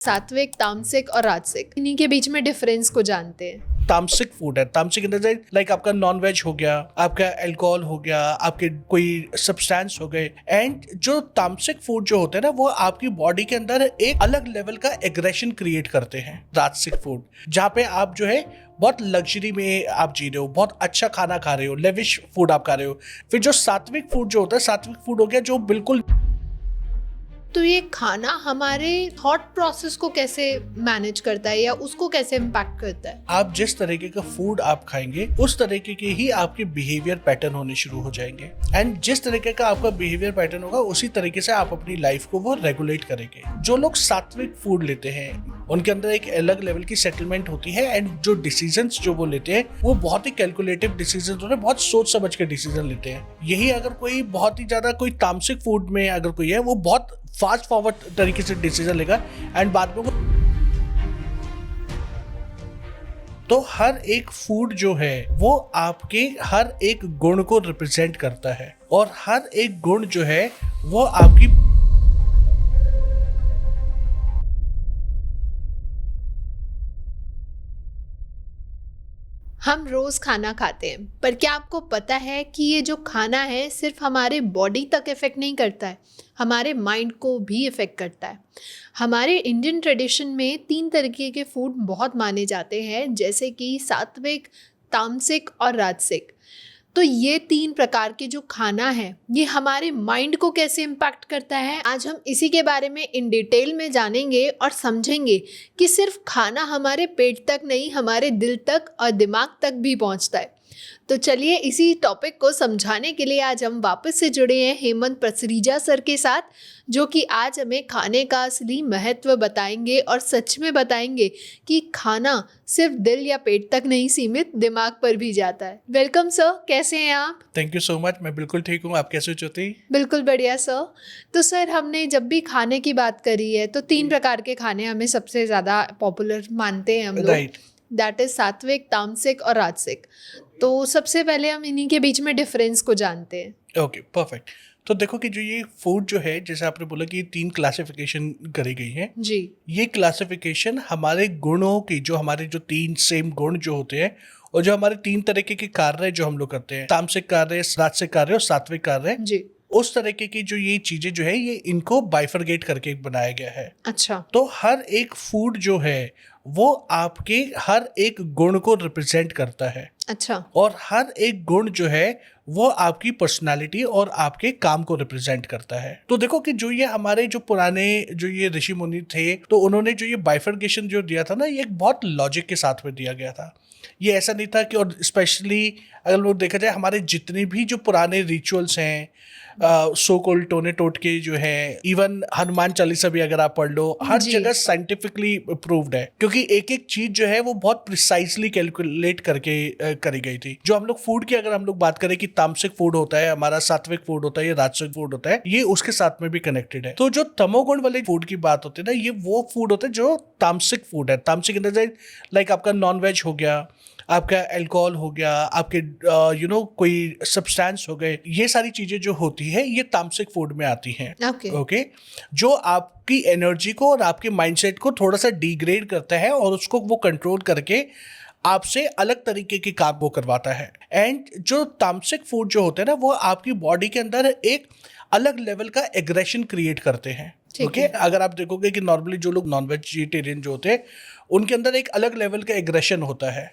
सात्विक, तामसिक और राजसिक, इन्हीं के बीच में डिफरेंस को जानते हैं। तामसिक फूड है, तामसिक इन द सेंस लाइक आपका नॉन वेज हो गया, आपका अल्कोहल हो गया, आपके कोई सब्सटेंस हो गए। एंड जो तामसिक फूड जो होते हैं ना, वो आपकी बॉडी के अंदर एक अलग लेवल का एग्रेशन क्रिएट करते हैं। राजसिक फूड जहाँ पे आप जो है बहुत लग्जरी में आप जी रहे हो, बहुत अच्छा खाना खा रहे हो, लेविश फूड आप खा रहे हो। फिर जो सात्विक फूड जो होता है, सात्विक फूड हो गया जो बिल्कुल। तो ये खाना हमारे थॉट प्रोसेस को कैसे मैनेज करता है या उसको कैसे इम्पैक्ट करता है? आप जिस तरीके का फूड आप खाएंगे उस तरीके के ही आपके बिहेवियर पैटर्न होने शुरू हो जाएंगे। एंड जिस तरीके का आपका बिहेवियर पैटर्न होगा उसी तरीके से आप अपनी लाइफ को वो रेगुलेट करेंगे। जो लोग सात्विक फूड लेते हैं उनके अंदर एक अलग लेवल की सेटलमेंट होती है। एंड जो डिसीजंस जो वो लेते हैं वो बहुत ही कैलकुलेटिव डिसीजन होते हैं, बहुत सोच समझ के डिसीजन लेते हैं। यही अगर कोई बहुत ही ज्यादा कोई तामसिक फूड में अगर कोई है, वो बहुत फास्ट फॉरवर्ड तरीके से डिसीजन लेगा एंड बाद में वो। तो हर एक फूड जो है वो आपके हर एक गुण को रिप्रेजेंट करता है, और हर एक गुण जो है वो आपकी। हम रोज खाना खाते हैं, पर क्या आपको पता है कि ये जो खाना है सिर्फ हमारे बॉडी तक इफेक्ट नहीं करता है, हमारे माइंड को भी इफेक्ट करता है। हमारे इंडियन ट्रेडिशन में 3 तरीके के फूड बहुत माने जाते हैं, जैसे कि सात्विक, तामसिक और राजसिक। तो ये 3 प्रकार के जो खाना है ये हमारे माइंड को कैसे इम्पैक्ट करता है, आज हम इसी के बारे में इन डिटेल में जानेंगे और समझेंगे कि सिर्फ खाना हमारे पेट तक नहीं, हमारे दिल तक और दिमाग तक भी पहुंचता है। तो चलिए इसी टॉपिक को समझाने के लिए आज हम वापस से जुड़े हैं हेमंत पसरीजा सर के साथ, जो कि आज हमें खाने का असली महत्व बताएंगे और सच में बताएंगे कि खाना सिर्फ दिल या पेट तक नहीं सीमित, दिमाग पर भी जाता है। वेलकम सर, कैसे हैं आप? थैंक यू सो मच, मैं बिल्कुल ठीक हूँ। आप कैसे हो ज्योति? बिल्कुल बढ़िया सर। तो सर, हमने जब भी खाने की बात करी है तो 3 प्रकार के खाने हमें सबसे ज़्यादा पॉपुलर मानते हैं हम लोग, राइट। दैट इज सात्विक, तामसिक और राजसिक। तो सबसे पहले हम इन्हीं के बीच में डिफरेंस को जानते हैं। Okay, perfect. तो देखो कि जो ये फूड जो है, जैसे आपने बोला कि 3 क्लासिफिकेशन करी गई है जी। ये क्लासिफिकेशन हमारे गुणों की, जो हमारे जो 3 सेम गुण जो होते हैं और जो हमारे 3 तरीके के कार्य जो हम लोग करते हैं, तामसिक कार्य, राजसिक कार्य और सात्विक कार्य जी। उस तरीके की जो ये चीजें जो है ये इनको बाइफरगेट करके बनाया गया है। अच्छा। तो हर एक फूड जो है वो आपके हर एक गुण को रिप्रेजेंट करता है। अच्छा। और हर एक गुण जो है वो आपकी पर्सनालिटी और आपके काम को रिप्रेजेंट करता है। तो देखो कि जो ये हमारे जो पुराने जो ये ऋषि मुनि थे, तो उन्होंने जो ये बाइफर्केशन जो दिया था ना, ये एक बहुत लॉजिक के साथ में दिया गया था। ये ऐसा नहीं था कि, और स्पेशली अगर लोग देखा जाए हमारे जितने भी जो पुराने रिचुअल्स हैं, सो कॉल्ड टोने टोटके जो है, इवन हनुमान चालीसा भी अगर आप पढ़ लो, हर जगह साइंटिफिकली प्रूव्ड है, क्योंकि एक एक चीज जो है वो बहुत प्रिसाइसली कैलकुलेट करके करी गई थी। जो हम लोग फूड की अगर हम लोग बात करें कि तामसिक फूड होता है हमारा, सात्विक फूड होता है, ये राजसिक फूड होता है, ये उसके साथ में भी कनेक्टेड है। तो जो तमोगुण वाले फूड की बात होती है ना, ये वो फूड होता है जो तामसिक फूड है। तामसिक इन द सेंस लाइक आपका नॉन वेज हो गया, आपका अल्कोहल हो गया, आपके कोई सब्सटेंस हो गए, ये सारी चीजें जो होती है ये तामसिक फूड में आती हैं। ओके। जो आपकी एनर्जी को और आपके माइंडसेट को थोड़ा सा डिग्रेड करता है और उसको वो कंट्रोल करके आपसे अलग तरीके के काम वो करवाता है। एंड जो तामसिक फूड जो होते हैं ना, वो आपकी बॉडी के अंदर एक अलग लेवल का एग्रेशन क्रिएट करते हैं। ओके। अगर आप देखोगे कि नॉर्मली जो लोग नॉन वेजिटेरियन जो होते हैं उनके अंदर एक अलग लेवल का एग्रेशन होता है,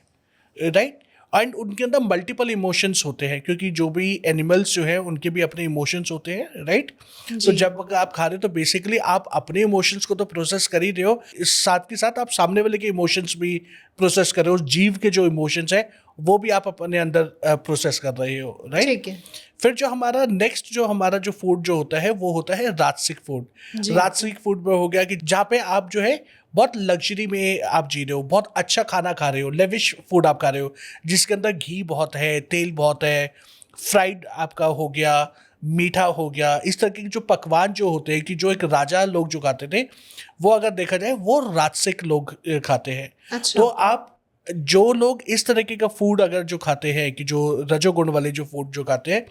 राइट। एंड उनके अंदर मल्टीपल इमोशंस होते हैं, क्योंकि जो भी एनिमल्स जो हैं उनके भी अपने इमोशंस होते हैं, राइट। तो जब आप खा रहे हो तो बेसिकली आप अपने इमोशंस को तो प्रोसेस कर ही रहे हो, इस साथ के साथ आप सामने वाले के इमोशंस भी प्रोसेस कर रहे हो। जीव के जो इमोशंस है वो भी आप अपने अंदर प्रोसेस कर रहे हो, राइट। ठीक है। फिर जो हमारा नेक्स्ट जो हमारा जो फूड जो होता है वो होता है राजसिक फूड। राजसिक फूड में हो गया कि जहाँ पे आप जो है बहुत लग्जरी में आप जी रहे हो, बहुत अच्छा खाना खा रहे हो, लेविश फूड आप खा रहे हो, जिसके अंदर घी बहुत है, तेल बहुत है, फ्राइड आपका हो गया, मीठा हो गया। इस तरह के जो पकवान जो होते हैं कि जो एक राजा लोग जो खाते थे, वो अगर देखा जाए वो राजसिक लोग खाते हैं। अच्छा। तो आप जो लोग इस तरीके का फूड अगर जो खाते हैं, कि जो रजोगुण वाले जो फूड जो खाते हैं,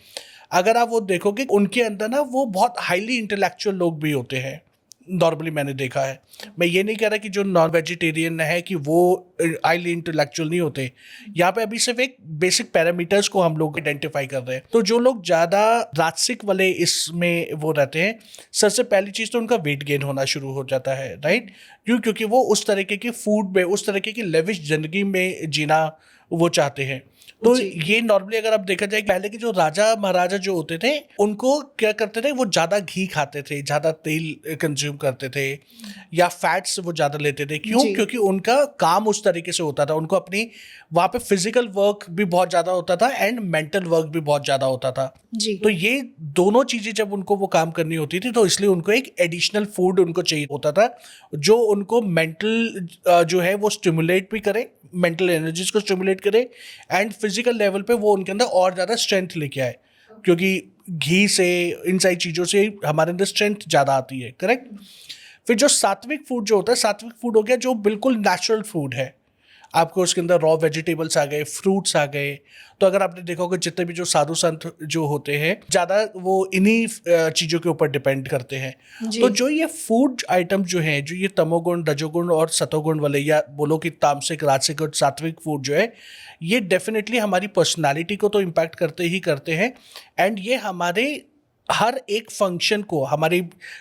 अगर आप वो देखोगे उनके अंदर ना वो बहुत हाईली इंटेलेक्चुअल लोग भी होते हैं, नॉर्मली मैंने देखा है। मैं ये नहीं कह रहा कि जो नॉन वेजिटेरियन है कि वो हाईली इंटेलेक्चुअल नहीं होते। यहाँ पे अभी सिर्फ एक बेसिक पैरामीटर्स को हम लोग आइडेंटिफाई कर रहे हैं। तो जो लोग ज़्यादा राजसिक वाले इसमें वो रहते हैं, सबसे पहली चीज़ तो उनका वेट गेन होना शुरू हो जाता है, राइट? क्योंकि वो उस तरीके की फूड में, उस तरीके की लेविश जिंदगी में जीना वो चाहते हैं। तो ये नॉर्मली अगर आप देखा जाए, पहले के जो राजा महाराजा जो होते थे, उनको क्या करते थे, वो ज़्यादा घी खाते थे, ज़्यादा तेल कंज्यूम करते थे, या फैट्स वो ज़्यादा लेते थे। क्यों? क्योंकि उनका काम उस तरीके से होता था। उनको अपनी वहाँ पे फिजिकल वर्क भी बहुत ज़्यादा होता था एंड मेंटल वर्क भी बहुत ज़्यादा होता था जी। तो ये दोनों चीज़ें जब उनको वो काम करनी होती थी, तो इसलिए उनको एक एडिशनल फूड उनको चाहिए होता था जो उनको मेंटल जो है वो स्टिमुलेट भी करे, मेंटल एनर्जीज को स्टिमुलेट करे, एंड फिजिकल लेवल पे वो उनके अंदर और ज़्यादा स्ट्रेंथ लेके आए। क्योंकि घी से, इन सारी चीज़ों से हमारे अंदर स्ट्रेंथ ज़्यादा आती है, करेक्ट? फिर जो सात्विक फूड जो होता है, सात्विक फूड हो गया जो बिल्कुल नेचुरल फूड है। आपको उसके अंदर रॉ वेजिटेबल्स आ गए, फ्रूट्स आ गए। तो अगर आपने देखा होगा जितने भी जो साधु संत जो होते हैं, ज़्यादा वो इन्हीं चीज़ों के ऊपर डिपेंड करते हैं। तो जो ये फूड आइटम जो हैं, जो ये तमोगुण, रजोगुण और सतोगुण वाले, या बोलो कि तामसिक, राजसिक और सात्विक फूड जो है, ये डेफिनेटली हमारी पर्सनैलिटी को तो इम्पैक्ट करते ही करते हैं। एंड ये हमारे हर एक फंक्शन को, हमारी,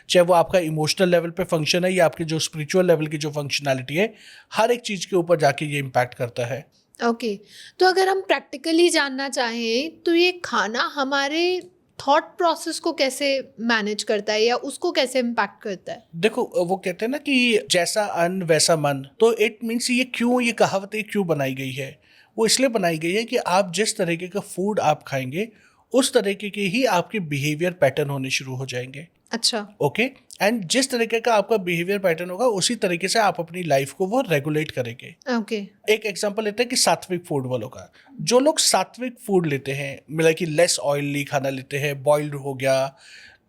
चाहे वो आपका इमोशनल लेवल पे फंक्शन है या आपके जो स्पिरिचुअल लेवल की जो फंक्शनैलिटी है, हर एक चीज़ के ऊपर जाके ये इम्पैक्ट करता है। ओके। तो अगर हम प्रैक्टिकली जानना चाहें तो ये खाना हमारे थॉट प्रोसेस को कैसे मैनेज करता है या उसको कैसे इम्पैक्ट करता है? देखो, वो कहते हैं ना कि जैसा अन्न वैसा मन। तो इट मीन्स ये क्यों, ये कहावत क्यों बनाई गई है? वो इसलिए बनाई गई है कि आप जिस तरीके का फूड आप खाएंगे, उस तरीके के ही आपके बिहेवियर पैटर्न होने शुरू हो जाएंगे। अच्छा। ओके। एंड जिस तरीके का आपका बिहेवियर पैटर्न होगा, उसी तरीके से आप अपनी लाइफ को वो रेगुलेट करेंगे। ओके। एक एग्जांपल लेते हैं कि सात्विक फूड वालों का। जो लोग सात्विक फूड लेते हैं, मतलब कि लेस ऑयली खाना लेते हैं, बॉइल्ड हो गया,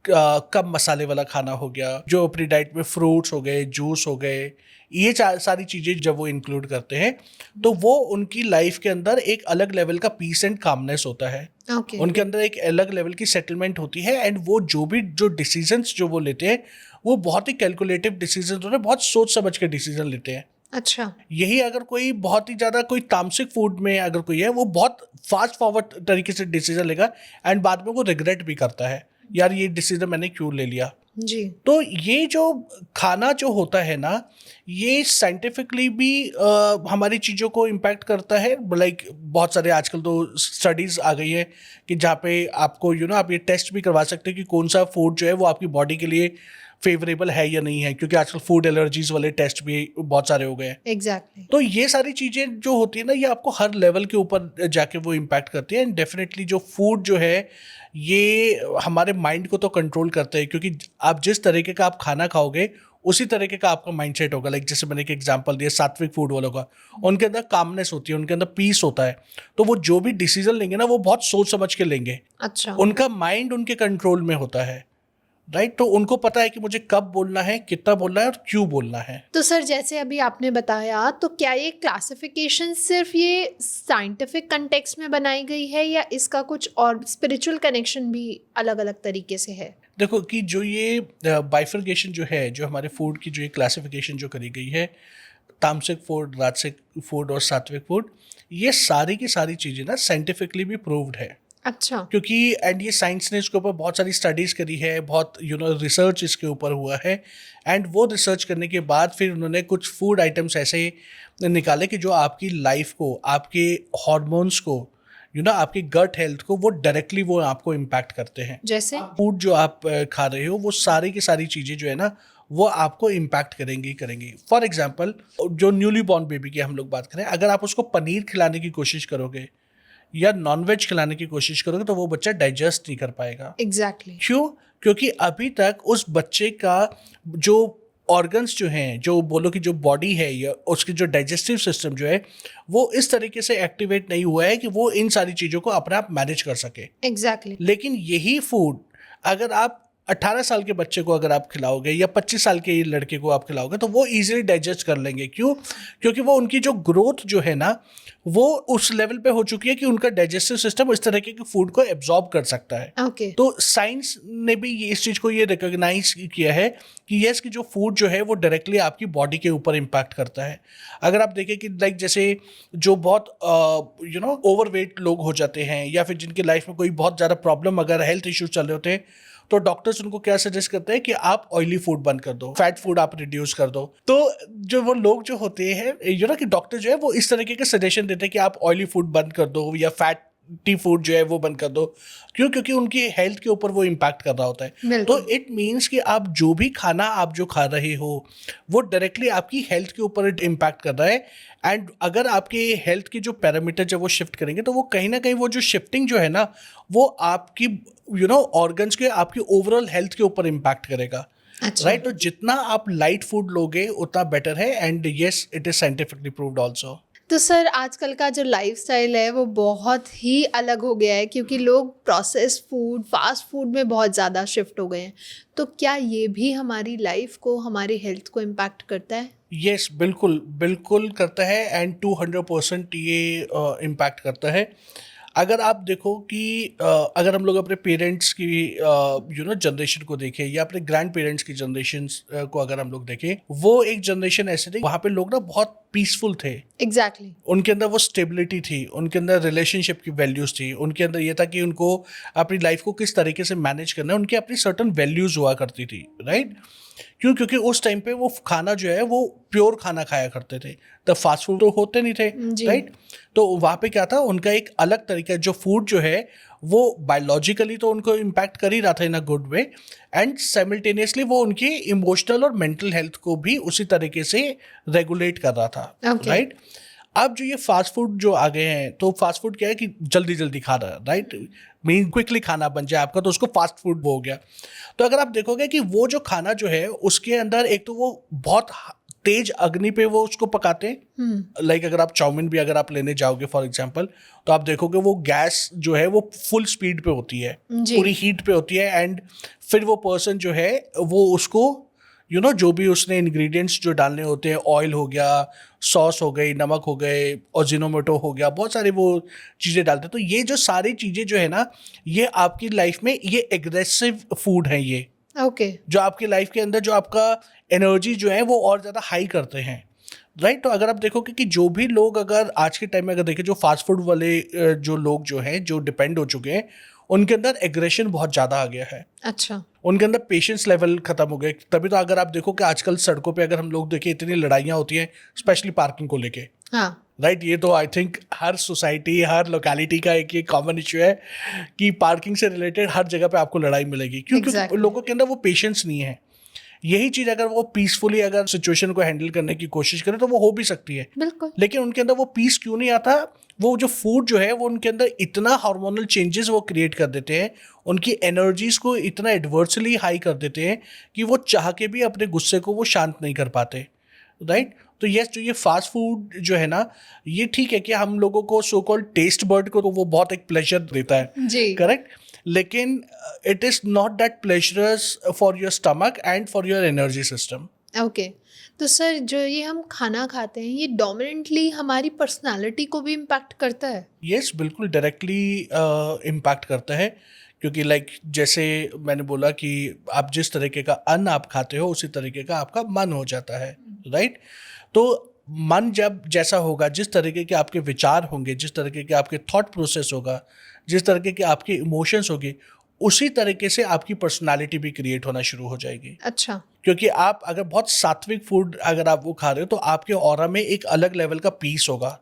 कम मसाले वाला खाना हो गया, जो अपनी डाइट में फ्रूट्स हो गए, जूस हो गए, ये सारी चीज़ें जब वो इंक्लूड करते हैं, तो वो उनकी लाइफ के अंदर एक अलग लेवल का पीस एंड कामनेस होता है। ओके। उनके अंदर एक अलग लेवल की सेटलमेंट होती है। एंड वो जो डिसीजंस जो वो लेते हैं, वो बहुत ही कैलकुलेटिव डिसीजन होते हैं, बहुत सोच समझ के डिसीजन लेते हैं। अच्छा। यही अगर कोई बहुत ही ज़्यादा कोई तामसिक फूड में अगर कोई है, वो बहुत फास्ट फॉरवर्ड तरीके से डिसीजन लेगा एंड बाद में वो रिग्रेट भी करता है, यार ये डिसीजन मैंने क्यों ले लिया। जी। तो ये जो खाना जो होता है ना, ये साइंटिफिकली भी हमारी चीज़ों को इम्पैक्ट करता है। लाइक बहुत सारे आजकल तो स्टडीज़ आ गई है कि जहाँ पे आपको आप ये टेस्ट भी करवा सकते हैं कि कौन सा फूड जो है वो आपकी बॉडी के लिए फेवरेबल है या नहीं है, क्योंकि आजकल फूड एलर्जीज वाले टेस्ट भी बहुत सारे हो गए हैं। एग्जैक्टली। तो ये सारी चीज़ें जो होती है ना, ये आपको हर लेवल के ऊपर जाके वो इम्पैक्ट करती है। एंड डेफिनेटली जो फूड जो है, ये हमारे माइंड को तो कंट्रोल करते हैं, क्योंकि आप जिस तरीके का आप खाना खाओगे, उसी तरीके का आपका माइंडसेट होगा। लाइक जैसे मैंने एक एग्जांपल दिया सात्विक फूड वालों का, उनके अंदर कामनेस होती है, उनके अंदर पीस होता है, तो वो जो भी डिसीजन लेंगे ना, वो बहुत सोच समझ के लेंगे। अच्छा। उनका माइंड उनके कंट्रोल में होता है, राइट? तो उनको पता है कि मुझे कब बोलना है, कितना बोलना है और क्यों बोलना है। तो सर, जैसे अभी आपने बताया, तो क्या ये क्लासिफिकेशन सिर्फ ये साइंटिफिक कंटेक्स्ट में बनाई गई है या इसका कुछ और स्पिरिचुअल कनेक्शन भी अलग अलग तरीके से है? देखो कि जो ये बाइफर्गेशन जो है, जो हमारे फूड की जो ये क्लासिफिकेशन जो करी गई है, तामसिक फूड, राजसिक फूड और सात्विक फूड, ये सारी की सारी चीज़ें ना साइंटिफिकली भी प्रूव्ड है। अच्छा। क्योंकि एंड ये साइंस ने इसके ऊपर बहुत सारी स्टडीज़ करी है, बहुत रिसर्च इसके ऊपर हुआ है। एंड वो रिसर्च करने के बाद फिर उन्होंने कुछ फूड आइटम्स ऐसे निकाले कि जो आपकी लाइफ को, आपके हॉर्मोन्स को, आपकी गट हेल्थ को, वो डायरेक्टली वो आपको इम्पैक्ट करते हैं। जैसे फूड जो आप खा रहे हो, वो सारी की सारी चीज़ें जो है ना, वो आपको इम्पैक्ट करेंगी। फॉर एग्जाम्पल, जो न्यूली बॉर्न बेबी की हम लोग बात करें, अगर आप उसको पनीर खिलाने की कोशिश करोगे या नॉनवेज खिलाने की कोशिश करोगे, तो वो बच्चा डाइजेस्ट नहीं कर पाएगा। एग्जैक्टली। क्यों? क्योंकि अभी तक उस बच्चे का जो ऑर्गन्स जो हैं, जो बोलो कि जो बॉडी है या उसकी जो डाइजेस्टिव सिस्टम जो है, वो इस तरीके से एक्टिवेट नहीं हुआ है कि वो इन सारी चीज़ों को अपने आप मैनेज कर सके। एग्जैक्टली। लेकिन यही फूड अगर आप 18 साल के बच्चे को अगर आप खिलाओगे या 25 साल के लड़के को आप खिलाओगे तो वो इजीली डाइजेस्ट कर लेंगे। क्यों? क्योंकि वो उनकी जो ग्रोथ जो है ना वो उस लेवल पे हो चुकी है कि उनका डाइजेस्टिव सिस्टम इस तरीके के फूड को एब्जॉर्ब कर सकता है। ओके। तो साइंस ने भी इस चीज़ को ये रिकॉग्नाइज किया है कि यस कि जो फूड जो है वो डायरेक्टली आपकी बॉडी के ऊपर इम्पैक्ट करता है। अगर आप देखें कि लाइक जैसे जो बहुत ओवरवेट लोग हो जाते हैं या फिर जिनकी लाइफ में कोई बहुत ज़्यादा प्रॉब्लम अगर हेल्थ इश्यूज चल रहे होते हैं तो डॉक्टर्स उनको क्या सजेस्ट करते हैं कि आप ऑयली फूड बंद कर दो, फैट फूड आप रिड्यूस कर दो। तो जो वो लोग जो होते हैं कि डॉक्टर जो है वो इस तरीके के सजेशन देते हैं कि आप ऑयली फूड बंद कर दो या फैटी फूड जो है वो बंद कर दो। क्यों? क्योंकि उनकी हेल्थ के ऊपर वो इम्पैक्ट कर रहा होता है। तो इट मीन्स कि आप जो भी खाना आप जो खा रहे हो वो डायरेक्टली आपकी हेल्थ के ऊपर इम्पैक्ट कर रहा है। एंड अगर आपके हेल्थ की जो पैरामीटर जब वो शिफ्ट करेंगे तो वो कहीं ना कहीं वो जो शिफ्टिंग जो है ना वो आपकी ऑर्गन्स के आपकी ओवरऑल हेल्थ के ऊपर इम्पैक्ट करेगा। अच्छा। राइट? तो जितना आप लाइट फूड लोगे उतना बेटर है। And yes it is scientifically proved also. तो सर आजकल का जो लाइफस्टाइल है वो बहुत ही अलग हो गया है क्योंकि लोग प्रोसेस्ड फूड, फास्ट फूड में बहुत ज़्यादा शिफ्ट हो गए हैं। तो क्या ये भी हमारी लाइफ को, हमारी हेल्थ को इम्पैक्ट करता है? यस, बिल्कुल बिल्कुल करता है। एंड 200% ये इम्पैक्ट करता है। अगर आप देखो कि अगर हम लोग अपने पेरेंट्स की जनरेशन को देखें या अपने ग्रैंड पेरेंट्स की जनरेशन को अगर हम लोग देखें, वो एक जनरेशन ऐसे थी वहाँ पे लोग ना बहुत पीसफुल थे। एग्जैक्टली। उनके अंदर वो स्टेबिलिटी थी, उनके अंदर रिलेशनशिप की वैल्यूज थी, उनके अंदर ये था कि उनको अपनी लाइफ को किस तरीके से मैनेज करना है, उनकी अपनी सर्टन वैल्यूज हुआ करती थी। राइट? क्यों? क्योंकि उस टाइम पे वो खाना जो है वो प्योर खाना खाया करते थे, तब फास्ट फूड तो होते नहीं थे। राइट? तो वहाँ पे क्या था, उनका एक अलग तरीका, जो फूड जो है वो बायोलॉजिकली तो उनको इम्पैक्ट कर ही रहा था in a good way, and simultaneously वो उनकी इमोशनल और मेंटल हेल्थ को भी उसी तरीके से रेगुलेट कर रहा था। राइट? अब जो ये फास्ट फूड जो आ गए हैं, तो फास्ट फूड क्या है कि जल्दी जल्दी खाना, राइट, मीन क्विकली खाना बन जाए आपका, तो उसको फास्ट फूड हो गया। तो अगर आप देखोगे कि वो जो खाना जो है उसके अंदर एक तो वो बहुत तेज अग्नि पे वो उसको पकाते हैं। लाइक अगर आप चाउमीन भी अगर आप लेने जाओगे फॉर एग्जांपल, तो आप देखोगे वो गैस जो है वो फुल स्पीड पे होती है, पूरी हीट पे होती है। एंड फिर वो पर्सन जो है वो उसको जो भी उसने इंग्रेडिएंट्स जो डालने होते हैं, ऑयल हो गया, सॉस हो गई, नमक हो गए, अजीनोमोटो हो गया, बहुत सारे वो चीज़ें डालते हैं। तो ये जो सारी चीज़ें जो है ना, ये आपकी लाइफ में ये एग्रेसिव फूड है ये, जो आपकी लाइफ के अंदर जो आपका एनर्जी जो है वो और ज़्यादा हाई करते हैं। राइट? तो अगर आप देखोगे कि जो भी लोग अगर आज के टाइम में अगर देखें, जो फास्ट फूड वाले जो लोग जो हैं, जो डिपेंड हो चुके हैं, उनके अंदर एग्रेशन बहुत ज़्यादा आ गया है। अच्छा। उनके अंदर पेशेंस लेवल खत्म हो गए। तभी तो अगर आप देखो कि आजकल सड़कों पे अगर हम लोग देखें इतनी लड़ाइयाँ होती हैं, स्पेशली पार्किंग को लेके। हाँ। राइट? ये तो I think her society, her locality का एक ये कॉमन इशू है कि पार्किंग से रिलेटेड हर जगह पे आपको लड़ाई मिलेगी। क्योंकि लोगों के अंदर वो पेशेंस नहीं है। यही चीज़ अगर वो पीसफुली अगर सिचुएशन को हैंडल करने की कोशिश करें तो वो हो भी सकती है। बिल्कुल। लेकिन उनके अंदर वो पीस क्यों नहीं आता? वो जो फूड जो है वो उनके अंदर इतना हार्मोनल चेंजेस वो क्रिएट कर देते हैं, उनकी एनर्जीज को इतना एडवर्सली हाई कर देते हैं कि वो चाह के भी अपने गुस्से को वो शांत नहीं कर पाते। राइट? तो यस, जो ये फास्ट फूड जो है ना, ये ठीक है कि हम लोगों को सो कॉल्ड टेस्ट बर्ड को तो वो बहुत एक प्लेजर देता है। जी। करेक्ट? लेकिन it is not that pleasurous for your stomach and for your energy system. Okay. तो सर जो ये हम खाना खाते हैं ये डोमिनेंटली हमारी पर्सनालिटी को भी इम्पैक्ट करता है? यस, बिल्कुल डायरेक्टली इम्पैक्ट करता है। क्योंकि लाइक जैसे मैंने बोला कि आप जिस तरीके का अन्न आप खाते हो उसी तरीके का आपका मन हो जाता है। राइट? तो मन जब जैसा होगा, जिस तरीके के आपके विचार होंगे, जिस तरीके के आपके थॉट प्रोसेस होगा, जिस तरीके के आपके इमोशंस होंगे, उसी तरीके से आपकी पर्सनालिटी भी क्रिएट होना शुरू हो जाएगी। अच्छा। क्योंकि आप अगर बहुत सात्विक फूड अगर आप वो खा रहे हो तो आपके ऑरा में एक अलग लेवल का पीस होगा,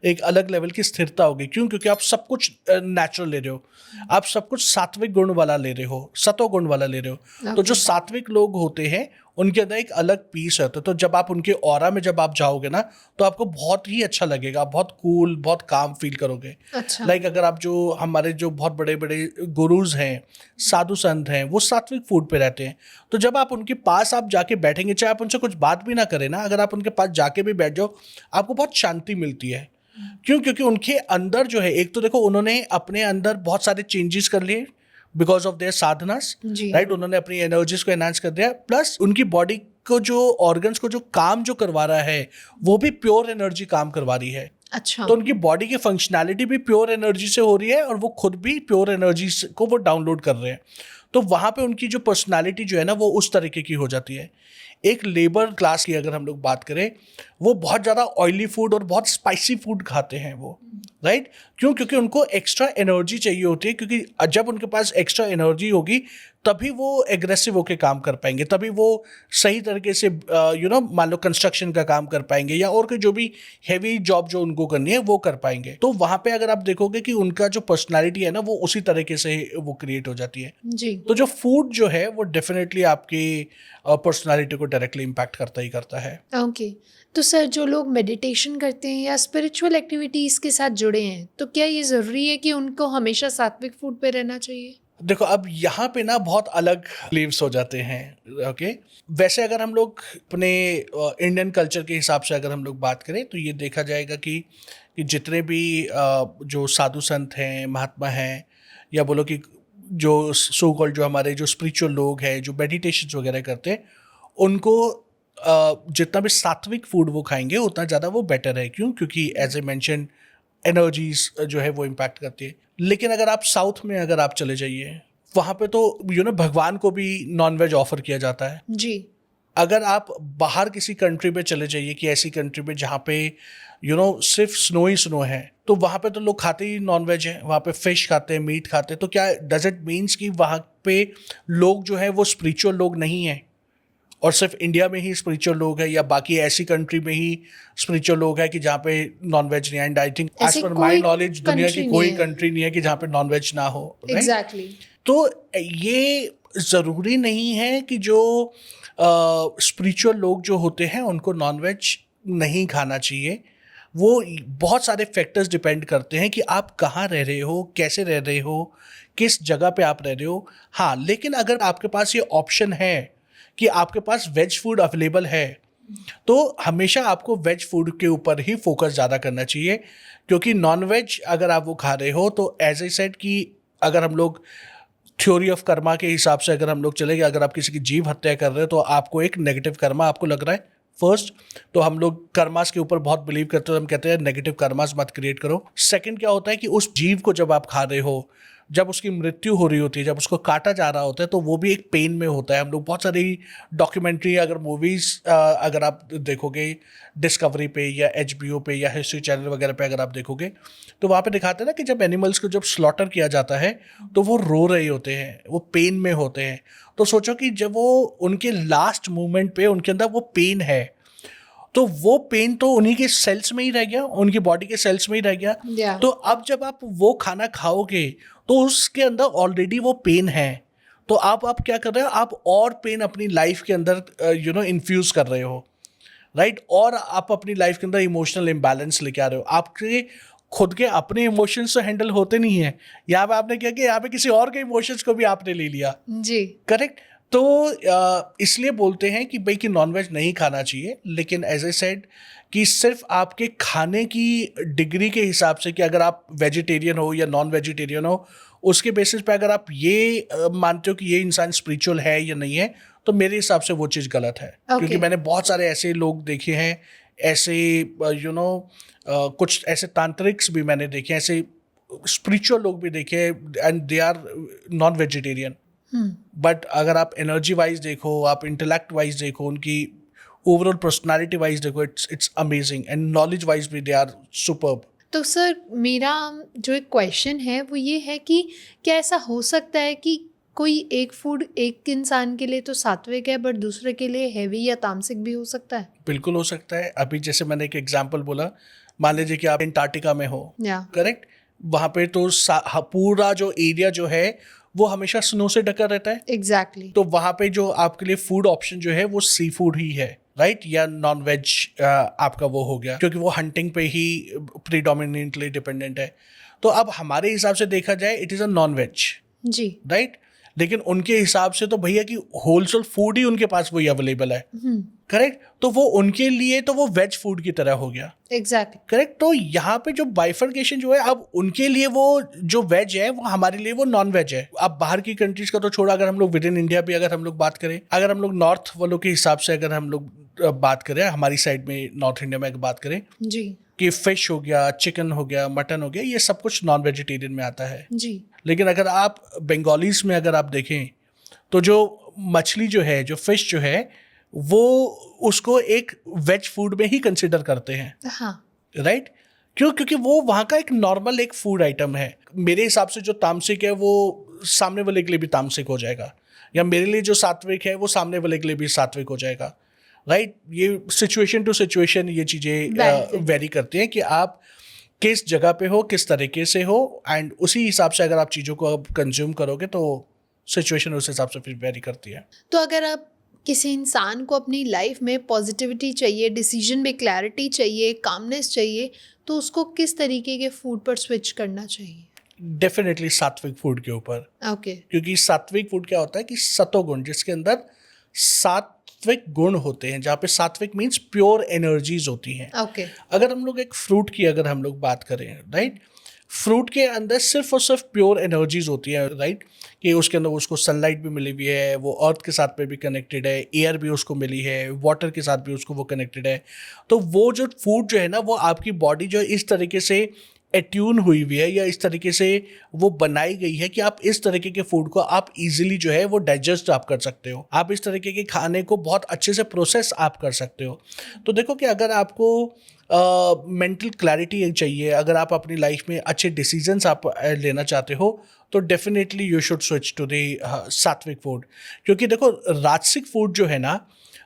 एक अलग लेवल की स्थिरता होगी। क्यों? क्योंकि आप सब कुछ नेचुरल ले रहे हो, आप सब कुछ सात्विक गुण वाला ले रहे हो, सत्व गुण वाला ले रहे हो। तो जो सात्विक लोग होते हैं उनके अंदर एक अलग पीस है। तो जब आप उनके ऑरा में जब आप जाओगे ना तो आपको बहुत ही अच्छा लगेगा, बहुत कूल, बहुत काम फील करोगे। अच्छा। लाइक अगर आप जो हमारे जो बहुत बड़े बड़े गुरुज हैं, साधु संत हैं, वो सात्विक फूड पे रहते हैं। तो जब आप उनके पास आप जाके बैठेंगे, चाहे आप उनसे कुछ बात भी ना करें ना, अगर आप उनके पास जाके भी बैठ जाओ, आपको बहुत शांति मिलती है। क्यों? क्योंकि उनके अंदर जो है, एक तो देखो उन्होंने अपने अंदर बहुत सारे चेंजेस कर लिए, बिकॉज ऑफ देयर साधनास, जी राइट। उन्होंने अपनी एनर्जीज को एनहांस कर दिया, प्लस उनकी बॉडी को जो ऑर्गन्स को जो काम जो करवा रहा है वो भी प्योर एनर्जी काम करवा रही है। अच्छा तो उनकी बॉडी की फंक्शनैलिटी भी प्योर एनर्जी से हो रही है और वो खुद भी प्योर एनर्जी को वो डाउनलोड कर रहे हैं। तो वहाँ पे उनकी जो पर्सनालिटी जो है ना वो उस तरीके की हो जाती है। एक लेबर क्लास की अगर हम लोग बात करें, वो बहुत ज़्यादा ऑयली फूड और बहुत स्पाइसी फूड खाते हैं वो, राइट। क्यों? क्योंकि उनको एक्स्ट्रा एनर्जी चाहिए होती है, क्योंकि जब उनके पास एक्स्ट्रा एनर्जी होगी तभी वो एग्रेसिव होकर काम कर पाएंगे, तभी वो सही तरीके से मान लो कंस्ट्रक्शन का काम कर पाएंगे या और कोई जो भी हैवी जॉब जो उनको करनी है वो कर पाएंगे। तो वहाँ पे अगर आप देखोगे कि उनका जो पर्सनालिटी है ना वो उसी तरीके से वो क्रिएट हो जाती है। जी तो जो फूड जो है वो डेफिनेटली आपकी पर्सनालिटी को डायरेक्टली इम्पैक्ट करता ही करता है। ओके। तो सर जो लोग मेडिटेशन करते हैं या स्पिरिचुअल एक्टिविटीज़ के साथ जुड़े हैं, तो क्या ये ज़रूरी है कि उनको हमेशा सात्विक फूड पे रहना चाहिए? देखो, अब यहाँ पे ना बहुत अलग बिलीव्स हो जाते हैं। ओके, वैसे अगर हम लोग अपने इंडियन कल्चर के हिसाब से अगर हम लोग बात करें तो ये देखा जाएगा कि जितने भी जो साधु संत हैं, महात्मा हैं, या बोलो कि जो सो कॉल्ड जो हमारे जो स्पिरिचुअल लोग हैं जो मेडिटेशन वगैरह करते हैं, उनको जितना भी सात्विक फूड वो खाएंगे उतना ज़्यादा वो बेटर है। क्यों? क्योंकि एज ए मेंशन एनर्जीज जो है वो इम्पैक्ट करती है। लेकिन अगर आप साउथ में अगर आप चले जाइए, वहाँ पे तो भगवान को भी नॉनवेज ऑफर किया जाता है। जी अगर आप बाहर किसी कंट्री पे चले जाइए कि ऐसी कंट्री पे जहाँ पे सिर्फ स्नो ही स्नो है, तो वहाँ पे तो लोग खाते ही नॉनवेज है, वहाँ पे फिश खाते हैं, मीट खाते हैं। तो क्या डज इट मीन्स कि वहाँ पे लोग जो है वो स्पिरिचुअल लोग नहीं हैं और सिर्फ इंडिया में ही स्पिरिचुअल लोग हैं, या बाकी ऐसी कंट्री में ही स्पिरिचुअल लोग हैं कि जहाँ पे नॉनवेज नहीं है? एंड आई थिंक एज ऐसी पर कोई माई नॉलेज दुनिया की country कोई नहीं है। कंट्री नहीं है कि जहाँ पे नॉनवेज ना हो, right? एग्जैक्टली तो ये ज़रूरी नहीं है कि जो स्पिरिचुअल लोग जो होते हैं उनको नॉनवेज नहीं खाना चाहिए। वो बहुत सारे फैक्टर्स डिपेंड करते हैं कि आप कहाँ रह रहे हो, कैसे रह रहे हो, किस जगह पे आप रह रहे हो। हाँ, लेकिन अगर आपके पास ये ऑप्शन है कि आपके पास वेज फूड अवेलेबल है, तो हमेशा आपको वेज फूड के ऊपर ही फोकस ज़्यादा करना चाहिए। क्योंकि नॉन वेज अगर आप वो खा रहे हो तो एज आई सेड कि अगर हम लोग थ्योरी ऑफ कर्मा के हिसाब से अगर हम लोग चले गए, अगर आप किसी की जीव हत्या कर रहे हो तो आपको एक नेगेटिव कर्मा आपको लग रहा है फर्स्ट। तो हम लोग कर्मास के ऊपर बहुत बिलीव करते हैं, हम कहते हैं नेगेटिव कर्मास मत क्रिएट करो। सेकंड क्या होता है कि उस जीव को जब आप खा रहे हो, जब उसकी मृत्यु हो रही होती है, जब उसको काटा जा रहा होता है, तो वो भी एक पेन में होता है। हम लोग बहुत सारी डॉक्यूमेंट्री अगर मूवीज़ अगर आप देखोगे डिस्कवरी पे या HBO पे या हिस्ट्री चैनल वगैरह पे अगर आप देखोगे, तो वहाँ पे दिखाते हैं ना कि जब एनिमल्स को जब स्लॉटर किया जाता है तो वो रो रहे होते हैं, वो पेन में होते हैं। तो सोचो कि जब वो उनके लास्ट मोमेंट पे उनके अंदर वो पेन है, तो वो पेन तो उन्हीं के सेल्स में ही रह गया, उनकी बॉडी के सेल्स में ही रह गया। Yeah. तो अब जब आप वो खाना खाओगे तो उसके अंदर ऑलरेडी वो पेन है, तो आप क्या कर रहे हो, आप और पेन अपनी लाइफ के अंदर इन्फ्यूज कर रहे हो, राइट। और आप अपनी लाइफ के अंदर इमोशनल इम्बैलेंस लेके आ रहे हो। आपके खुद के अपने इमोशंस तो हैंडल होते नहीं है, यहाँ पे आपने क्या किया, यहाँ पे किसी और के इमोशंस को भी आपने ले लिया, जी करेक्ट। तो इसलिए बोलते हैं कि भाई कि नॉनवेज नहीं खाना चाहिए। लेकिन एज ए सेड कि सिर्फ आपके खाने की डिग्री के हिसाब से कि अगर आप वेजिटेरियन हो या नॉन वेजिटेरियन हो, उसके बेसिस पे अगर आप ये मानते हो कि ये इंसान स्पिरिचुअल है या नहीं है, तो मेरे हिसाब से वो चीज़ गलत है। क्योंकि मैंने बहुत सारे ऐसे लोग देखे हैं, ऐसे कुछ ऐसे तांत्रिक्स भी मैंने देखे, ऐसे स्पिरिचुअल लोग भी देखे, and they are non vegetarian. But अगर आप एनर्जी वाइज देखो, आप इंटेलेक्ट वाइज देखो, उनकी ओवरऑल पर्सनालिटी वाइज देखो, it's amazing, and knowledge wise भी दे आर सुपर्ब। तो सर मेरा जो एक क्वेश्चन है वो ये है कि क्या ऐसा हो सकता है कि कोई एक फूड एक इंसान के लिए तो सात्विक है बट दूसरे के लिए हैवी या तामसिक भी हो सकता है? बिल्कुल हो सकता है। अभी जैसे मैंने एक एग्जांपल बोला, मान लीजिए कि आप अंटार्कटिका में हो, या करेक्ट, वहाँ पे तो पूरा जो एरिया जो है वो हमेशा स्नो से ढका रहता है। एग्जैक्टली तो वहाँ पे जो आपके लिए फूड ऑप्शन जो है वो सी फूड ही है, राइट, या नॉन वेज आपका वो हो गया, क्योंकि वो हंटिंग पे ही प्रीडोमिनेंटली डिपेंडेंट है। तो अब हमारे हिसाब से देखा जाए it is a non veg, जी राइट। लेकिन उनके हिसाब से तो भैया कि होलसेल फूड ही उनके पास वही अवेलेबल है, करेक्ट? तो वो उनके लिए तो वो वेज फूड की तरह हो गया, एग्जैक्टली। करेक्ट? तो यहाँ पे जो बाइफर्केशन जो है, अब उनके लिए वो जो वेज है वो हमारे लिए वो नॉन वेज है। अब बाहर की कंट्रीज का तो छोड़ा, अगर हम लोग विद इन इंडिया भी अगर हम लोग बात करें, अगर हम लोग नॉर्थ वालों के हिसाब से अगर हम लोग बात करें, हमारी साइड में नॉर्थ इंडिया में अगर बात करें जी कि फिश हो गया, चिकन हो गया, मटन हो गया, ये सब कुछ नॉन वेजिटेरियन में आता है। जी। लेकिन अगर आप बंगालीज में अगर आप देखें तो जो मछली जो है, जो फिश जो है, वो उसको एक वेज फूड में ही कंसिडर करते हैं, हाँ। राइट? क्यों? क्योंकि वो वहाँ का एक नॉर्मल एक फूड आइटम है। मेरे हिसाब से जो तामसिक है वो सामने वाले के लिए भी तामसिक हो जाएगा, या मेरे लिए जो सात्विक है वो सामने वाले के लिए भी सात्विक हो जाएगा, राइट? ये सिचुएशन टू सिचुएशन ये चीज़ें वेरी करती हैं कि आप किस जगह पे हो, किस तरीके से हो, एंड उसी हिसाब से अगर आप चीज़ों को अब कंज्यूम करोगे तो सिचुएशन उस हिसाब से फिर वेरी करती है। तो अगर आप किसी इंसान को अपनी लाइफ में पॉजिटिविटी चाहिए, डिसीजन में क्लैरिटी चाहिए, कामनेस चाहिए, तो उसको किस तरीके के फूड पर स्विच करना चाहिए? डेफिनेटली सात्विक फूड के ऊपर, ओके। क्योंकि सात्विक फूड क्या होता है कि सतोगुण, जिसके अंदर सात्विक गुण होते हैं, जहाँ पे सात्विक मीन्स प्योर एनर्जीज होती हैं। ओके। अगर हम लोग एक फ्रूट की अगर हम लोग बात करें, राइट, फ्रूट के अंदर सिर्फ और सिर्फ प्योर एनर्जीज होती है, राइट, कि उसके अंदर उसको सनलाइट भी मिली हुई है, वो अर्थ के साथ में भी कनेक्टेड है, एयर भी उसको मिली है, वाटर के साथ भी उसको वो कनेक्टेड है। तो वो जो फूड जो है ना, वो आपकी बॉडी जो है इस तरीके से एट्यून हुई हुई है, या इस तरीके से वो बनाई गई है कि आप इस तरीके के फूड को आप इजीली जो है वो डाइजेस्ट आप कर सकते हो, आप इस तरीके के खाने को बहुत अच्छे से प्रोसेस आप कर सकते हो। तो देखो कि अगर आपको मेंटल क्लैरिटी चाहिए, अगर आप अपनी लाइफ में अच्छे डिसीजंस आप लेना चाहते हो, तो definitely you should switch to the sattvic food. क्योंकि देखो राजसिक फूड जो है ना,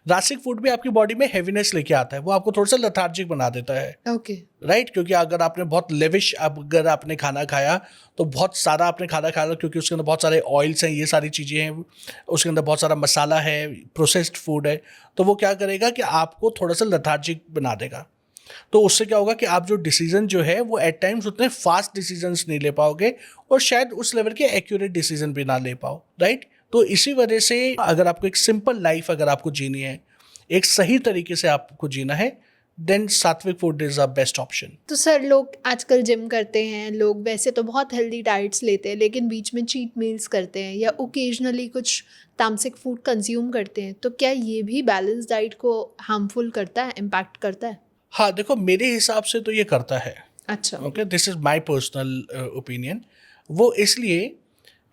राजसिक फूड भी आपकी बॉडी में हैवीनेस लेके आता है, वो आपको थोड़ा सा लेथार्जिक बना देता है, ओके। राइट? क्योंकि अगर आपने बहुत लेविश अगर आपने खाना खाया, तो बहुत सारा आपने खाना खाया, क्योंकि उसके अंदर बहुत सारे ऑयल्स हैं, ये सारी चीज़ें हैं, उसके अंदर बहुत सारा मसाला है, प्रोसेस्ड फूड है, तो वो क्या करेगा कि आपको थोड़ा सा लेथार्जिक बना देगा। तो उससे क्या होगा कि आप जो डिसीजन जो है वो एट टाइम्स उतने फास्ट डिसीजंस नहीं ले पाओगे, और शायद उस लेवल के एक्यूरेट डिसीजन भी ना ले पाओ, राइट? तो इसी वजह से अगर आपको एक सिंपल लाइफ अगर आपको जीनी है, एक सही तरीके से आपको जीना है, देन सात्विक food is a best option. तो सर, लोग आजकल जिम करते हैं, लोग वैसे तो बहुत हेल्दी डाइट्स लेते हैं, लेकिन बीच में चीट मील्स करते हैं या ओकेजनली कुछ तामसिक फूड कंज्यूम करते हैं, तो क्या ये भी बैलेंस डाइट को हार्मफुल करता है, इम्पैक्ट करता है? हाँ, देखो मेरे हिसाब से तो ये करता है। अच्छा। Okay, this is my personal opinion. वो इसलिए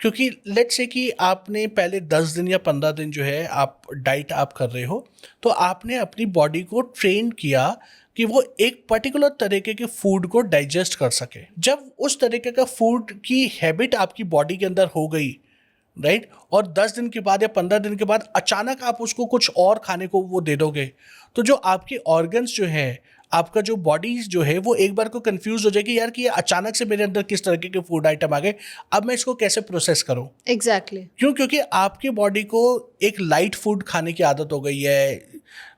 क्योंकि लेट्स से कि आपने पहले 10 दिन या 15 दिन जो है आप डाइट आप कर रहे हो, तो आपने अपनी बॉडी को ट्रेन किया कि वो एक पर्टिकुलर तरीके के फूड को डाइजेस्ट कर सके। जब उस तरीके का फूड की हैबिट आपकी बॉडी के अंदर हो गई, राइट, और 10 दिन के बाद या 15 दिन के बाद अचानक आप उसको कुछ और खाने को वो दे दोगे, तो जो आपके ऑर्गन्स जो है, आपका जो बॉडी जो है, वो एक बार को कंफ्यूज हो जाएगी, यार कि ये अचानक से मेरे अंदर किस तरीके के फूड आइटम आ गए, अब मैं इसको कैसे प्रोसेस करूं? एग्जैक्टली। क्यों? क्योंकि आपकी बॉडी को एक लाइट फूड खाने की आदत हो गई है,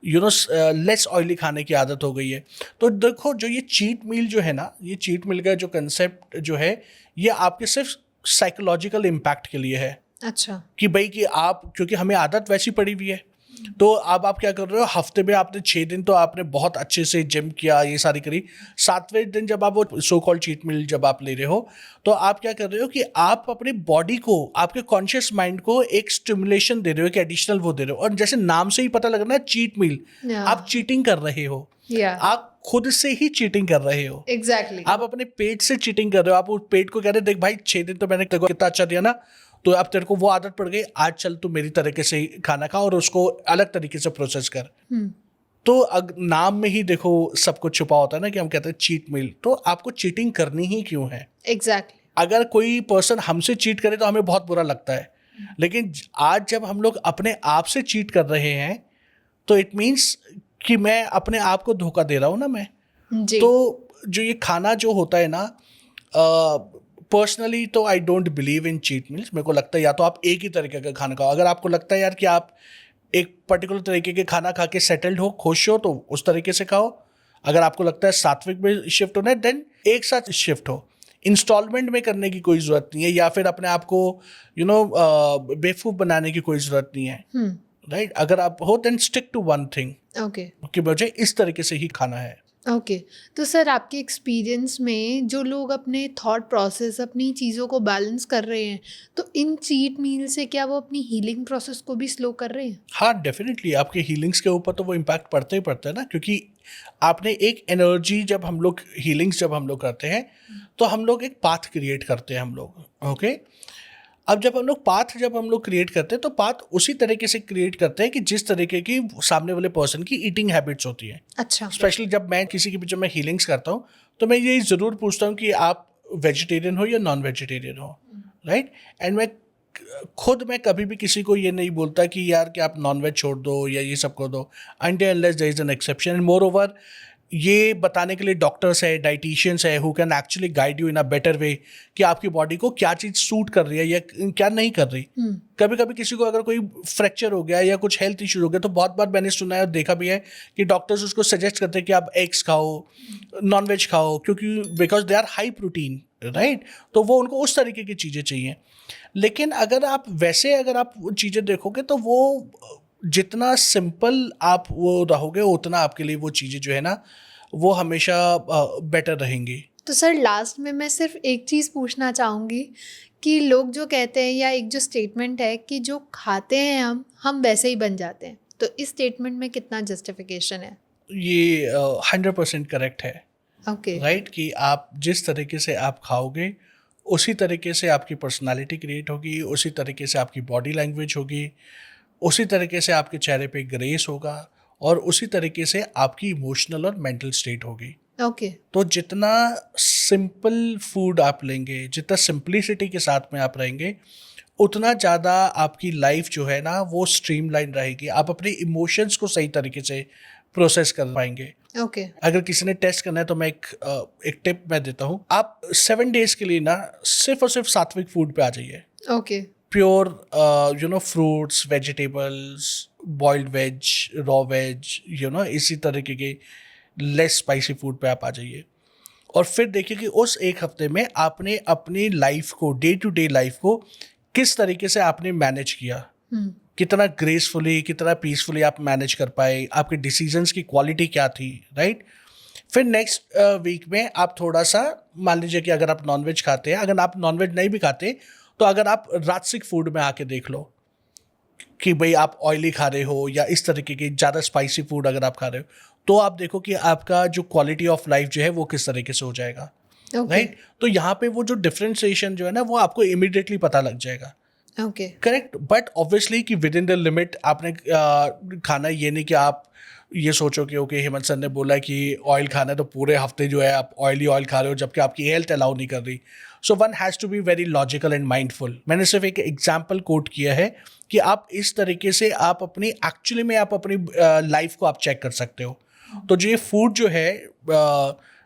लेस ऑयली खाने की आदत हो गई है। तो देखो जो ये चीट मील जो है ना, ये चीट मील का जो कंसेप्ट जो है, ये आपके सिर्फ साइकोलॉजिकल इम्पैक्ट के लिए है। अच्छा। कि भाई कि आप, क्योंकि हमें आदत वैसी पड़ी हुई है, तो अब आप क्या कर रहे हो, हफ्ते में आपने 6 दिन तो आपने बहुत अच्छे से जिम किया, ये सारी करी, 7वें दिन जब आप वो सो कॉल्ड चीट मील जब आप ले रहे हो, तो आप क्या कर रहे हो कि आप अपनी बॉडी को, आपके कॉन्शियस माइंड को एक स्टिमुलेशन दे रहे हो, एक एडिशनल वो दे रहे हो। और जैसे नाम से ही पता लग रहा है चीट मील, आप चीटिंग कर रहे हो, आप खुद से ही चीटिंग कर रहे हो। एग्जैक्टली। आप अपने पेट से चीटिंग कर रहे हो। आप उस पेट को कह रहे हो, देख भाई 6 दिन तो मैंने तेरे को कितना अच्छा दिया ना, तो अब तेरे को वो आदत पड़ गई, आज चल तू मेरी तरीके से खाना खा और उसको अलग तरीके से प्रोसेस कर। तो नाम में ही देखो सब कुछ छुपा होता है ना, कि हम कहते हैं चीट मील। तो आपको चीटिंग करनी ही क्यों है? एग्जैक्टली। अगर कोई पर्सन हमसे चीट करे तो हमें बहुत बुरा लगता है, लेकिन आज जब हम लोग अपने आप से चीट कर रहे हैं, तो इट मीन्स कि मैं अपने आप को धोखा दे रहा हूँ ना मैं। जी। तो जो ये खाना जो होता है ना, पर्सनली तो I don't believe in cheat meals. मेरे को लगता है या तो आप एक ही तरीके का खाना खाओ। अगर आपको लगता है यार कि आप एक पर्टिकुलर तरीके के खाना खा के सेटल्ड हो, खुश हो, तो उस तरीके से खाओ। अगर आपको लगता है सात्विक में शिफ्ट होना है, देन एक साथ शिफ्ट हो। इंस्टॉलमेंट में करने की कोई ज़रूरत नहीं है, या फिर अपने आप को बेवकूफ़ बनाने की कोई ज़रूरत नहीं है, राइट? अगर आप हो then stick to one thing, okay कि मुझे इस तरीके से ही खाना है। ओके। तो सर आपके एक्सपीरियंस में जो लोग अपने थॉट प्रोसेस अपनी चीज़ों को बैलेंस कर रहे हैं, तो इन चीट मील से क्या वो अपनी हीलिंग प्रोसेस को भी स्लो कर रहे हैं? हाँ, डेफिनेटली आपके हीलिंग्स के ऊपर तो वो इम्पैक्ट पड़ता ही पड़ता है ना, क्योंकि आपने एक एनर्जी, जब हम लोग हीलिंग्स जब हम लोग करते हैं तो हम लोग एक पाथ क्रिएट करते हैं हम लोग, ओके? अब जब हम लोग क्रिएट करते हैं तो पाथ उसी तरीके से क्रिएट करते हैं कि जिस तरीके की सामने वाले पर्सन की ईटिंग हैबिट्स होती है। अच्छा। स्पेशली जब मैं किसी के जब मैं हीलिंग्स करता हूँ तो मैं ये ज़रूर पूछता हूँ कि आप वेजिटेरियन हो या नॉन वेजिटेरियन हो, राइट? एंड मैं कभी भी किसी को ये नहीं बोलता कि यार कि आप नॉन वेज छोड़ दो या ये सब कर दो, until unless there is an exception. And moreover, ये बताने के लिए डॉक्टर्स है, डाइटिशियंस है, who can actually guide you in a better way कि आपकी बॉडी को क्या चीज़ सूट कर रही है या क्या नहीं कर रही। कभी कभी किसी को अगर कोई फ्रैक्चर हो गया या कुछ हेल्थ इशू हो गया तो बहुत बार मैंने सुना है और देखा भी है कि डॉक्टर्स उसको सजेस्ट करते हैं कि आप एग्स खाओ, नॉन वेज खाओ, क्योंकि because they are high protein, right? तो वो उनको उस तरीके की चीज़ें चाहिए। लेकिन अगर आप चीज़ें देखोगे तो वो जितना सिंपल आप वो रहोगे उतना आपके लिए वो चीज़ें जो है ना वो हमेशा बेटर रहेंगी। तो सर लास्ट में मैं सिर्फ एक चीज़ पूछना चाहूँगी कि लोग जो कहते हैं, या एक जो स्टेटमेंट है कि जो खाते हैं हम वैसे ही बन जाते हैं, तो इस स्टेटमेंट में कितना जस्टिफिकेशन है? ये 100% करेक्ट है, ओके राइट? कि आप जिस तरीके से आप खाओगे उसी तरीके से आपकी पर्सनालिटी क्रिएट होगी, उसी तरीके से आपकी बॉडी लैंग्वेज होगी, उसी तरीके से आपके चेहरे पे ग्रेस होगा और उसी तरीके से आपकी इमोशनल और मेंटल स्टेट होगी। ओके तो जितना सिंपल फूड आप लेंगे, जितना सिंप्लिसिटी के साथ में आप रहेंगे, उतना ज़्यादा आपकी लाइफ जो है ना वो स्ट्रीमलाइन रहेगी। आप अपने इमोशंस को सही तरीके से प्रोसेस कर पाएंगे। ओके अगर किसी ने टेस्ट करना है तो मैं एक टिप मैं देता हूँ, आप 7 डेज के लिए ना सिर्फ और सिर्फ सात्विक फूड पे आ जाइए। Okay pure fruits, vegetables, boiled veg, raw veg, इसी तरीके के लेस स्पाइसी फूड पे आप आ जाइए और फिर देखिए कि उस एक हफ्ते में आपने अपनी लाइफ को, डे टू डे लाइफ को किस तरीके से आपने मैनेज किया, कितना ग्रेसफुली, कितना पीसफुली आप मैनेज कर पाए, आपके डिसीजंस की क्वालिटी क्या थी, राइट? फिर नेक्स्ट वीक में आप थोड़ा सा, मान लीजिए कि अगर आप नॉनवेज खाते हैं, अगर आप नॉनवेज नहीं भी खाते तो अगर आप राजसिक फूड में आके देख लो कि भाई आप ऑयली खा रहे हो या इस तरीके की ज़्यादा स्पाइसी फूड अगर आप खा रहे हो, तो आप देखो कि आपका जो क्वालिटी ऑफ लाइफ जो है वो किस तरीके से हो जाएगा, राइट? तो यहाँ पे वो जो डिफरेंशिएशन जो है ना वो आपको इमिडिएटली पता लग जाएगा। ओके करेक्ट, बट ऑब्वियसली कि विद इन द लिमिट आपने खाना, ये नहीं कि आप ये सोचो कि ओके हेमंत सर ने बोला कि ऑयल खाना है तो पूरे हफ्ते जो है आप ऑयल खा रहे हो जबकि आपकी हेल्थ अलाउ नहीं कर रही। So one has to be very logical and mindful. मैंने सिर्फ एक एग्जाम्पल कोट किया है कि आप इस तरीके से आप अपनी लाइफ को आप चेक कर सकते हो। तो जो ये फूड जो है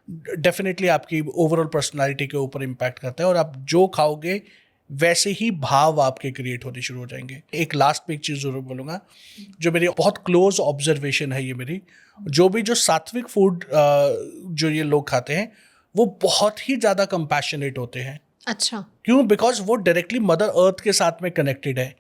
डेफिनेटली आपकी ओवरऑल पर्सनालिटी के ऊपर इम्पैक्ट करता है और आप जो खाओगे वैसे ही भाव आपके क्रिएट होने शुरू हो जाएंगे। एक लास्ट में एक चीज़ ज़रूर बोलूँगा, जो मेरी बहुत क्लोज ऑब्जर्वेशन है, ये मेरी जो सात्विक फूड जो ये लोग खाते हैं वो बहुत ही ज़्यादा कंपैशनेट होते हैं। अच्छा, क्यों? बिकॉज वो डायरेक्टली मदर अर्थ के साथ में कनेक्टेड है,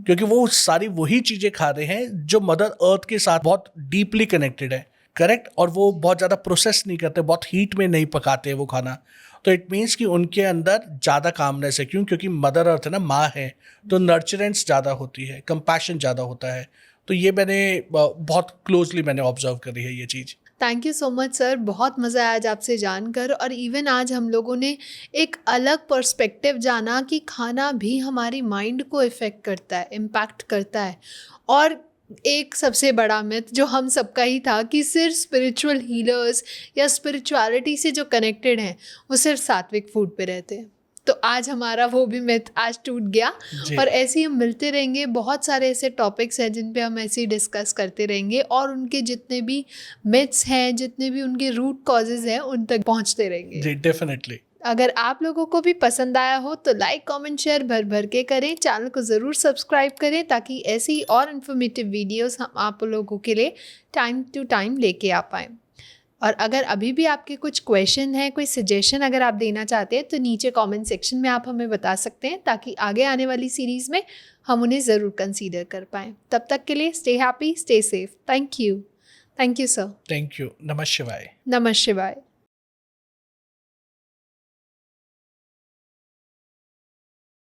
क्योंकि वो सारी वही चीज़ें खा रहे हैं जो मदर अर्थ के साथ बहुत डीपली कनेक्टेड है, करेक्ट? और वो बहुत ज़्यादा प्रोसेस नहीं करते, बहुत हीट में नहीं पकाते वो खाना। तो इट मीन्स कि उनके अंदर ज़्यादा कामनेस है। क्यों? क्योंकि मदर अर्थ है ना, माँ है, तो नर्चरेंस ज़्यादा होती है, कंपैशन ज़्यादा होता है। तो ये मैंने बहुत क्लोजली मैंने ऑब्जर्व करी है ये चीज़। Thank you so much sir, बहुत मज़ा आया आज आपसे जानकर। और इवन आज हम लोगों ने एक अलग पर्सपेक्टिव जाना कि खाना भी हमारी माइंड को इफ़ेक्ट करता है, इम्पैक्ट करता है। और एक सबसे बड़ा मिथ जो हम सबका ही था कि सिर्फ स्पिरिचुअल हीलर्स या स्पिरिचुअलिटी से जो कनेक्टेड हैं वो सिर्फ सात्विक फूड पे रहते हैं। तो आज हमारा वो भी मिथ आज टूट गया। और ऐसे ही हम मिलते रहेंगे, बहुत सारे ऐसे टॉपिक्स हैं जिन पे हम ऐसे ही डिस्कस करते रहेंगे और उनके जितने भी मिथ्स हैं, जितने भी उनके रूट कॉजेज़ हैं, उन तक पहुंचते रहेंगे। जी, डेफिनेटली। अगर आप लोगों को भी पसंद आया हो तो लाइक, कमेंट, शेयर भर भर के करें। चैनल को ज़रूर सब्सक्राइब करें ताकि ऐसी और इन्फॉर्मेटिव वीडियोस हम आप लोगों के लिए टाइम टू टाइम लेके आ पाएँ। और अगर अभी भी आपके कुछ क्वेश्चन है, कोई सजेशन अगर आप देना चाहते हैं तो नीचे कमेंट सेक्शन में आप हमें बता सकते हैं, ताकि आगे आने वाली सीरीज़ में हम उन्हें ज़रूर कंसीडर कर पाएँ। तब तक के लिए stay happy, stay safe. Thank you sir. Thank you. नमः शिवाय। नमः शिवाय।